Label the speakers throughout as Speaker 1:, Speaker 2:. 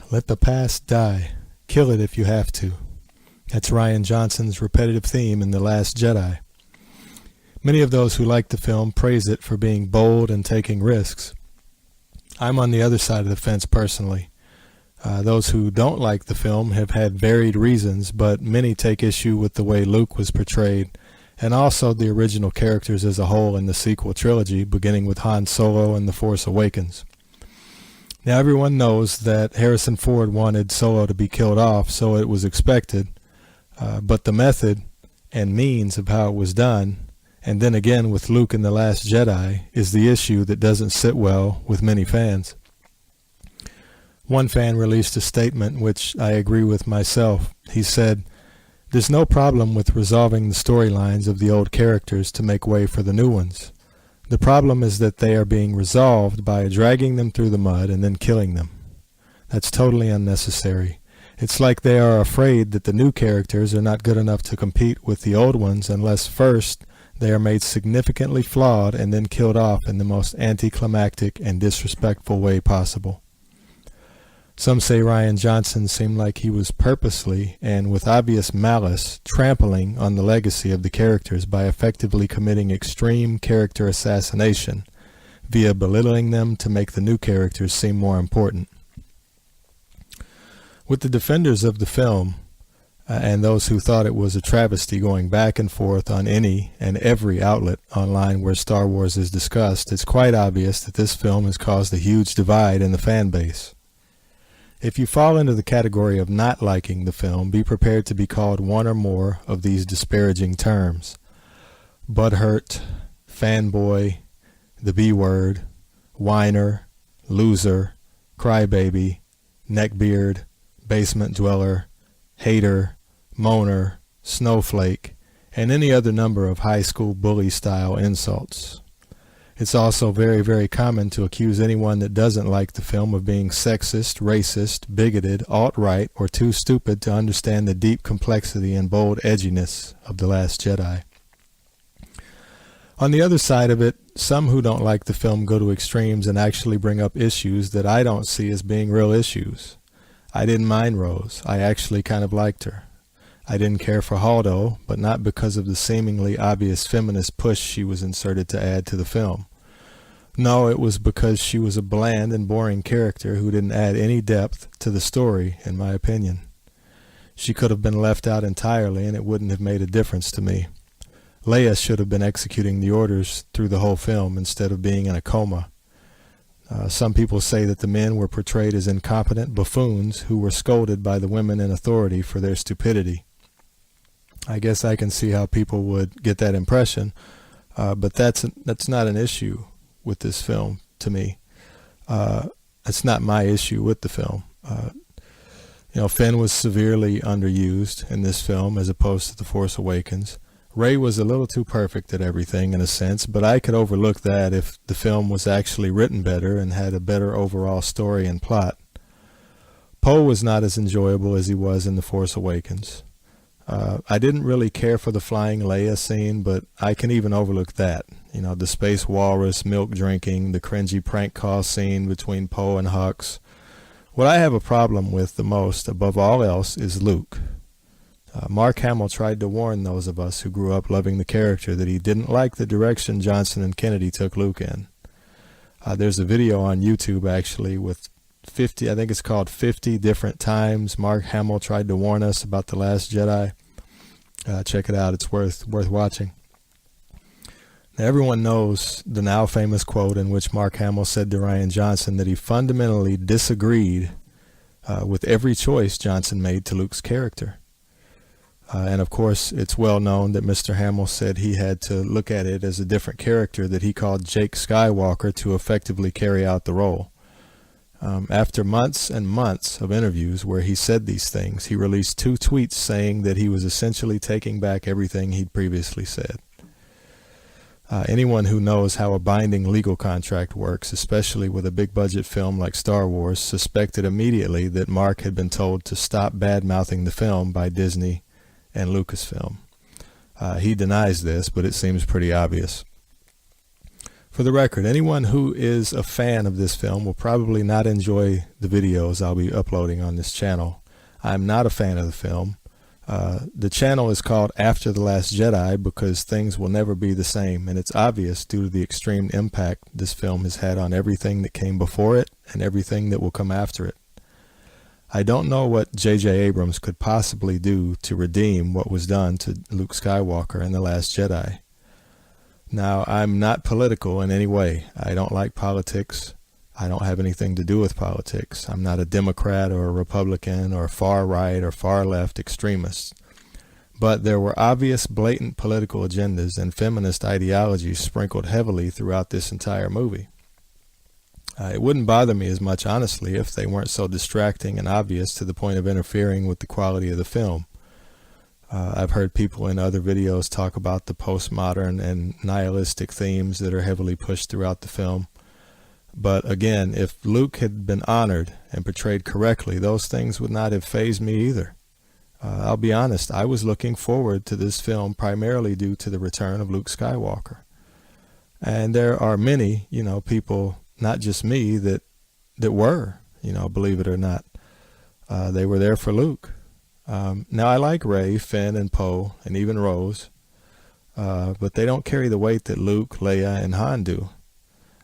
Speaker 1: Let the past die. Kill it if you have to. That's Rian Johnson's repetitive theme in The Last Jedi. Many of those who like the film praise it for being bold and taking risks. I'm on the other side of the fence personally. Those who don't like the film have had varied reasons, but many take issue with the way Luke was portrayed, and also the original characters as a whole in the sequel trilogy, beginning with Han Solo and The Force Awakens. Now everyone knows that Harrison Ford wanted Solo to be killed off, so it was expected, but the method and means of how it was done, and then again with Luke in The Last Jedi, is the issue that doesn't sit well with many fans. One fan released a statement which I agree with myself. He said, "There's no problem with resolving the storylines of the old characters to make way for the new ones. The problem is that they are being resolved by dragging them through the mud and then killing them. That's totally unnecessary. It's like they are afraid that the new characters are not good enough to compete with the old ones unless first they are made significantly flawed and then killed off in the most anticlimactic and disrespectful way possible." Some say Rian Johnson seemed like he was purposely and with obvious malice trampling on the legacy of the characters by effectively committing extreme character assassination via belittling them to make the new characters seem more important. With the defenders of the film and those who thought it was a travesty going back and forth on any and every outlet online where Star Wars is discussed, it's quite obvious that this film has caused a huge divide in the fan base. If you fall into the category of not liking the film, be prepared to be called one or more of these disparaging terms: butthurt, fanboy, the B word, whiner, loser, crybaby, neckbeard, basement dweller, hater, moaner, snowflake, and any other number of high school bully style insults. It's also very, very common to accuse anyone that doesn't like the film of being sexist, racist, bigoted, alt-right, or too stupid to understand the deep complexity and bold edginess of The Last Jedi. On the other side of it, some who don't like the film go to extremes and actually bring up issues that I don't see as being real issues. I didn't mind Rose. I actually kind of liked her. I didn't care for Holdo, but not because of the seemingly obvious feminist push she was inserted to add to the film. No, it was because she was a bland and boring character who didn't add any depth to the story, in my opinion. She could have been left out entirely and it wouldn't have made a difference to me. Leia should have been executing the orders through the whole film instead of being in a coma. Some people say that the men were portrayed as incompetent buffoons who were scolded by the women in authority for their stupidity. I guess I can see how people would get that impression, but that's not an issue with this film to me. It's not my issue with the film. Finn was severely underused in this film as opposed to The Force Awakens. Rey was a little too perfect at everything in a sense, but I could overlook that if the film was actually written better and had a better overall story and plot. Poe was not as enjoyable as he was in The Force Awakens. I didn't really care for the flying Leia scene, but I can even overlook that. The space walrus milk drinking, the cringy prank call scene between Poe and Hux. What I have a problem with the most, above all else, is Luke. Mark Hamill tried to warn those of us who grew up loving the character that he didn't like the direction Johnson and Kennedy took Luke in. There's a video on YouTube actually with 50, I think it's called 50 different times Mark Hamill tried to warn us about The Last Jedi. Check it out, it's worth watching. Now, everyone knows the now famous quote in which Mark Hamill said to Rian Johnson that he fundamentally disagreed with every choice Johnson made to Luke's character. And of course, it's well known that Mr. Hamill said he had to look at it as a different character that he called Jake Skywalker to effectively carry out the role. After months and months of interviews where he said these things, he released 2 tweets saying that he was essentially taking back everything he'd previously said. Anyone who knows how a binding legal contract works, especially with a big budget film like Star Wars, suspected immediately that Mark had been told to stop bad-mouthing the film by Disney and Lucasfilm. He denies this, but it seems pretty obvious. For the record, anyone who is a fan of this film will probably not enjoy the videos I'll be uploading on this channel. I'm not a fan of the film. The channel is called After the Last Jedi because things will never be the same, and it's obvious due to the extreme impact this film has had on everything that came before it and everything that will come after it. I don't know what J.J. Abrams could possibly do to redeem what was done to Luke Skywalker in The Last Jedi. Now, I'm not political in any way. I don't like politics. I don't have anything to do with politics. I'm not a Democrat or a Republican or a far right or far left extremist. But there were obvious, blatant political agendas and feminist ideologies sprinkled heavily throughout this entire movie. It wouldn't bother me as much, honestly, if they weren't so distracting and obvious to the point of interfering with the quality of the film. I've heard people in other videos talk about the postmodern and nihilistic themes that are heavily pushed throughout the film. But again, if Luke had been honored and portrayed correctly, those things would not have fazed me either. I'll be honest, I was looking forward to this film primarily due to the return of Luke Skywalker. And there are many, people, not just me, that were, believe it or not. They were there for Luke. Now I like Rey, Finn, and Poe, and even Rose, but they don't carry the weight that Luke, Leia, and Han do.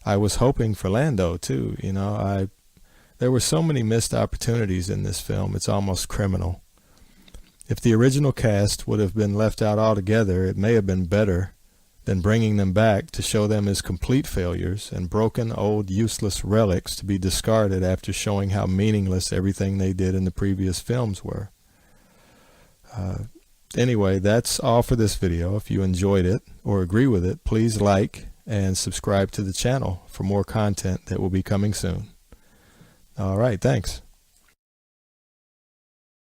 Speaker 1: I was hoping for Lando too, there were so many missed opportunities in this film, it's almost criminal. If the original cast would have been left out altogether, it may have been better than bringing them back to show them as complete failures and broken, old, useless relics to be discarded after showing how meaningless everything they did in the previous films were. Anyway, that's all for this video. If you enjoyed it or agree with it, please like and subscribe to the channel for more content that will be coming soon. All right, thanks.